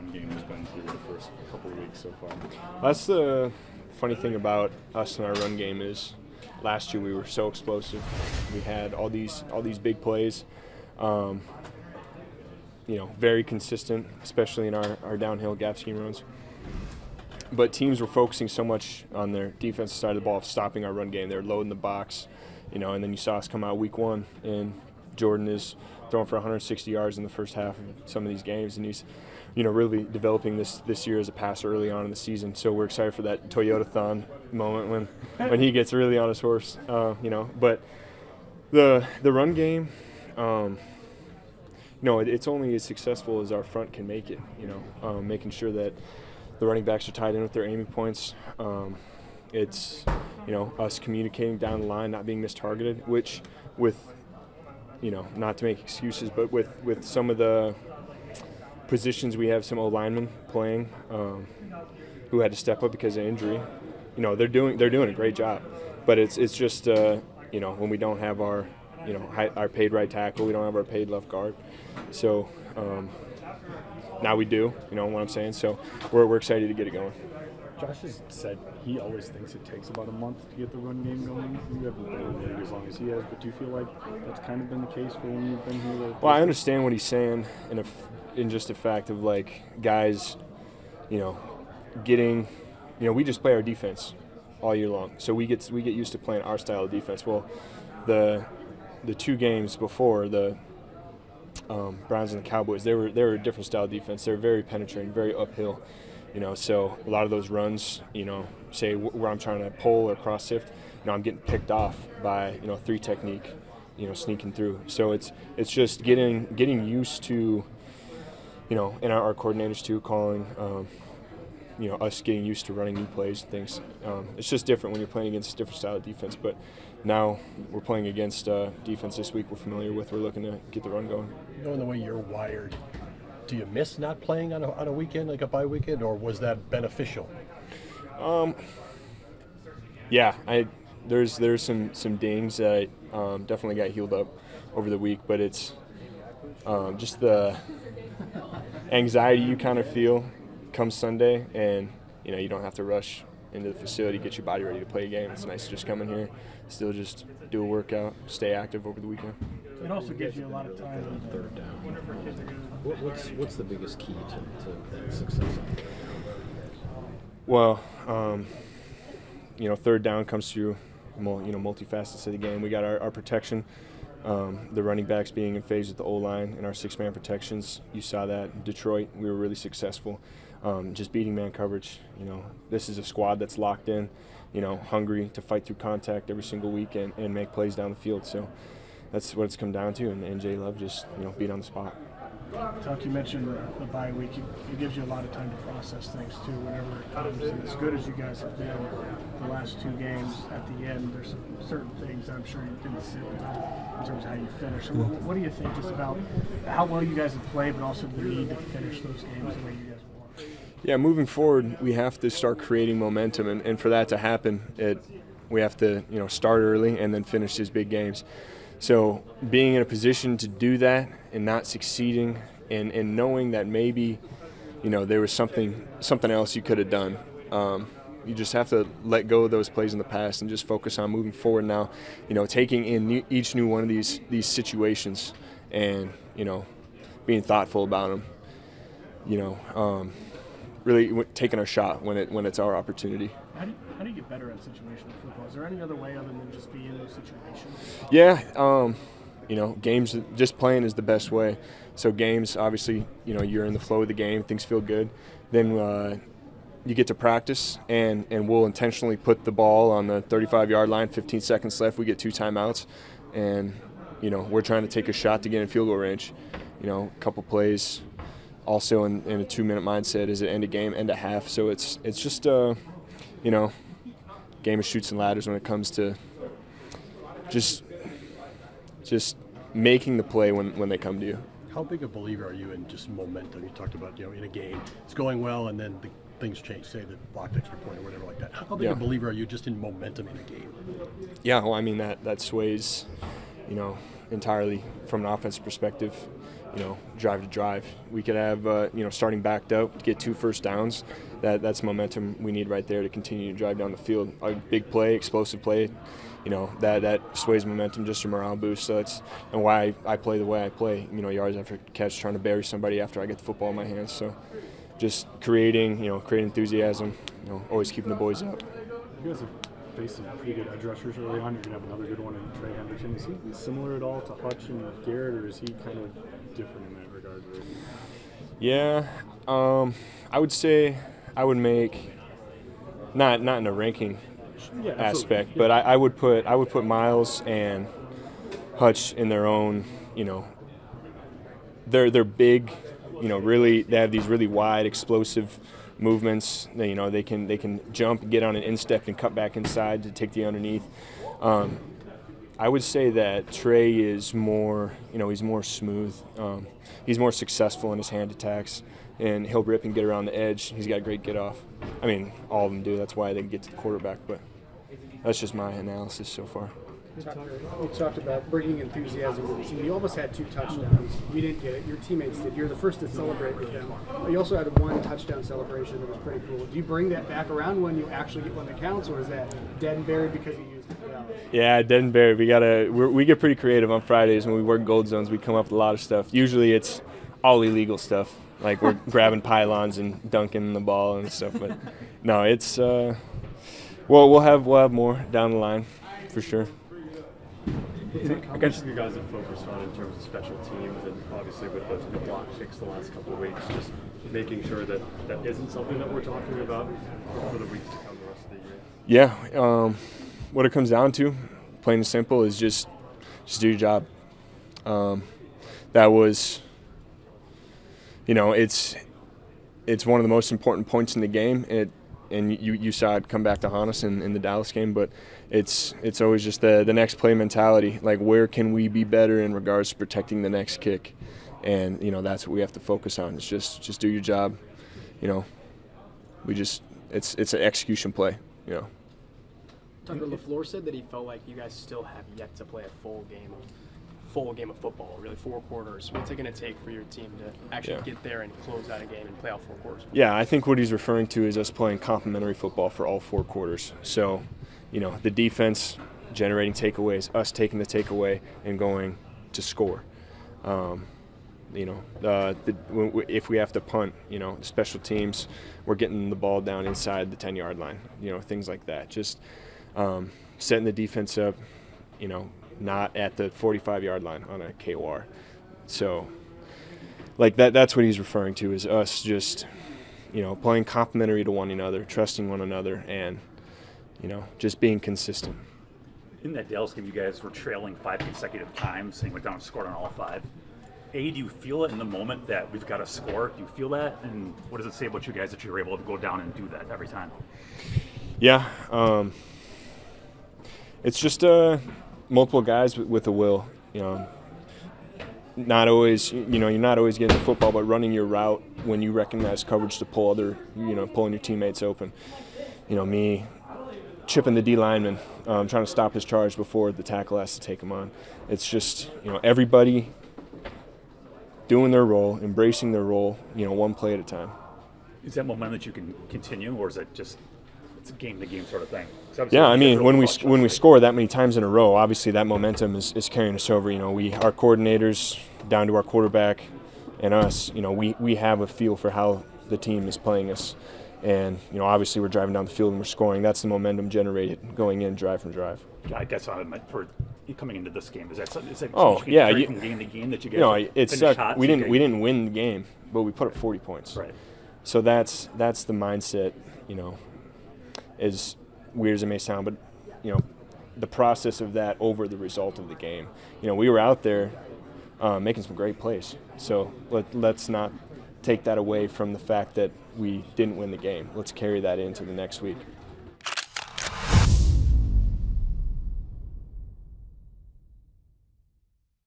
run game has been through the first couple of weeks so far. That's the funny thing about us and our run game is last year we were so explosive. We had all these big plays, very consistent, especially in our downhill gap scheme runs. But teams were focusing so much on their defensive side of the ball, stopping our run game. They were loading the box, and then you saw us come out week one, and Jordan is throwing for 160 yards in the first half of some of these games, and he's, really developing this year as a passer early on in the season. So we're excited for that Toyota-thon moment when he gets really on his horse, But the run game, it's only as successful as our front can make it. Making sure that the running backs are tied in with their aiming points. It's us communicating down the line, not being mistargeted, which with not to make excuses, but with some of the positions we have some O-linemen playing who had to step up because of injury. They're doing a great job, but it's just when we don't have our our paid right tackle, we don't have our paid left guard, so now we do. You know what I'm saying? So we're excited to get it going. Josh has said he always thinks it takes about a month to get the run game going. You haven't been in the league as long as he has, but do you feel like that's kind of been the case for when you've been here? Well, I understand what he's saying in just the fact of guys, getting, we just play our defense all year long, so we get used to playing our style of defense. Well, the 2 games before the Browns and the Cowboys, they were a different style of defense. They're very penetrating, very uphill. So a lot of those runs, say where I'm trying to pull or cross sift, I'm getting picked off by 3 technique, sneaking through. So it's just getting used to, and our coordinators too, calling, us getting used to running new plays and things. It's just different when you're playing against a different style of defense. But now we're playing against defense this week we're familiar with. We're looking to get the run going. Knowing the way you're wired, do you miss not playing on a weekend, like a bye weekend, or was that beneficial? Yeah, there's some dings that I definitely got healed up over the week, but it's just the anxiety you kind of feel come Sunday, and you don't have to rush into the facility, get your body ready to play a game. It's nice to just come in here, still just do a workout, stay active over the weekend. It also gives you a lot of time on third down. What's the biggest key to that success? Well, third down comes through, multifacets of the game. We got our protection, the running backs being in phase with the O-line and our 6-man protections. You saw that in Detroit. We were really successful. Just beating man coverage. This is a squad that's locked in, hungry to fight through contact every single week and make plays down the field. So that's what it's come down to, and Jay Love just, being on the spot. Tuck, you mentioned the bye week. It gives you a lot of time to process things, too, whenever it comes. And as good as you guys have been the last 2 games, at the end, there's some certain things I'm sure you didn't sit with in terms of how you finish. So what do you think just about how well you guys have played, but also the need to finish those games the way you guys want? Yeah, moving forward, we have to start creating momentum, and for that to happen, we have to start early and then finish these big games. So being in a position to do that and not succeeding, and knowing that maybe there was something else you could have done, you just have to let go of those plays in the past and just focus on moving forward now. Taking in each new one of these situations and being thoughtful about them. Really taking our shot when it's our opportunity. How do you get better at situational football? Is there any other way other than just being in those situations? Yeah, games, just playing is the best way. So games, obviously, you're in the flow of the game, things feel good. Then you get to practice, and we'll intentionally put the ball on the 35-yard line, 15 seconds left, we get 2 timeouts, and, we're trying to take a shot to get in field goal range. A couple plays. Also in a 2-minute mindset is it end of game, end of half. So it's just game of chutes and ladders when it comes to just making the play when they come to you. How big a believer are you in just momentum? You talked about in a game it's going well and then things change, say the blocked extra point or whatever like that. How big a believer are you just in momentum in a game? Yeah, well, I mean that sways, entirely from an offensive perspective. drive to drive. We could have, starting backed up, get 2 first downs. That's momentum we need right there to continue to drive down the field. A big play, explosive play, that sways momentum, just a morale boost. So that's why I play the way I play. Yards after catch, trying to bury somebody after I get the football in my hands. So just creating enthusiasm, always keeping the boys up. You guys have faced some pretty good edge rushers early on. You're going to have another good one in Trey Hendrickson. Is he similar at all to Hutch and Garrett, or is he kind of different in that regard? Yeah, I would say I would make not in a ranking aspect, but I would put Miles and Hutch in their own. They're big. Really they have these really wide, explosive movements. They can jump, get on an instep, and cut back inside to take the underneath. I would say that Trey is more, he's more smooth. He's more successful in his hand attacks, and he'll rip and get around the edge. He's got a great get off. I mean, all of them do. That's why they can get to the quarterback. But that's just my analysis so far. You talked about bringing enthusiasm to the team. You almost had 2 touchdowns. We didn't get it. Your teammates did. You're the first to celebrate with them. You also had 1 touchdown celebration that was pretty cool. Do you bring that back around when you actually get one that counts, or is that dead and buried because you used it? Yeah, dead and buried. We get pretty creative on Fridays when we work gold zones. We come up with a lot of stuff. Usually it's all illegal stuff, like we're grabbing pylons and dunking the ball and stuff. But no, it's we'll have more down the line for sure. I guess you guys have focused on in terms of special teams, and obviously with the block kicks the last couple of weeks, just making sure that isn't something that we're talking about for the weeks to come the rest of the year. Yeah, what it comes down to, plain and simple, is just do your job. That was, it's one of the most important points in the game. And you saw it come back to haunt us in the Dallas game, but it's always just the next play mentality. Like, where can we be better in regards to protecting the next kick? And that's what we have to focus on. It's just do your job. It's an execution play. Tucker LaFleur said that he felt like you guys still have yet to play a full game of football, really 4 quarters. What's it going to take for your team to actually get there and close out a game and play out 4 quarters? Yeah, I think what he's referring to is us playing complementary football for all 4 quarters. So, the defense generating takeaways, us taking the takeaway and going to score. If we have to punt, the special teams, we're getting the ball down inside the 10-yard line, things like that. Just setting the defense up, not at the 45-yard line on a KOR. So, that's what he's referring to, is us just, playing complementary to one another, trusting one another, and, just being consistent. In that Dallas game, you guys were trailing 5 consecutive times and went down and scored on all 5. Do you feel it in the moment that we've got to score? Do you feel that? And what does it say about you guys that you're able to go down and do that every time? Yeah. It's just multiple guys with a will. Not always, you're not always getting the football, but running your route when you recognize coverage to pull pulling your teammates open. Me chipping the D lineman, trying to stop his charge before the tackle has to take him on. It's just, everybody doing their role, embracing their role, one play at a time. Is that momentum that you can continue, or is it just it's a game-to-game sort of thing? Yeah, I mean, when we score that many times in a row, obviously that momentum is carrying us over. Our coordinators down to our quarterback and us, we have a feel for how the team is playing us. And, obviously we're driving down the field and we're scoring. That's the momentum generated going in drive from drive. Yeah, I guess for coming into this game, is that from game to game that you guys it sucked. We didn't win the game, but we put up 40 points. Right. So that's the mindset, as weird as it may sound, but, the process of that over the result of the game. We were out there making some great plays. So let's not take that away from the fact that we didn't win the game. Let's carry that into the next week.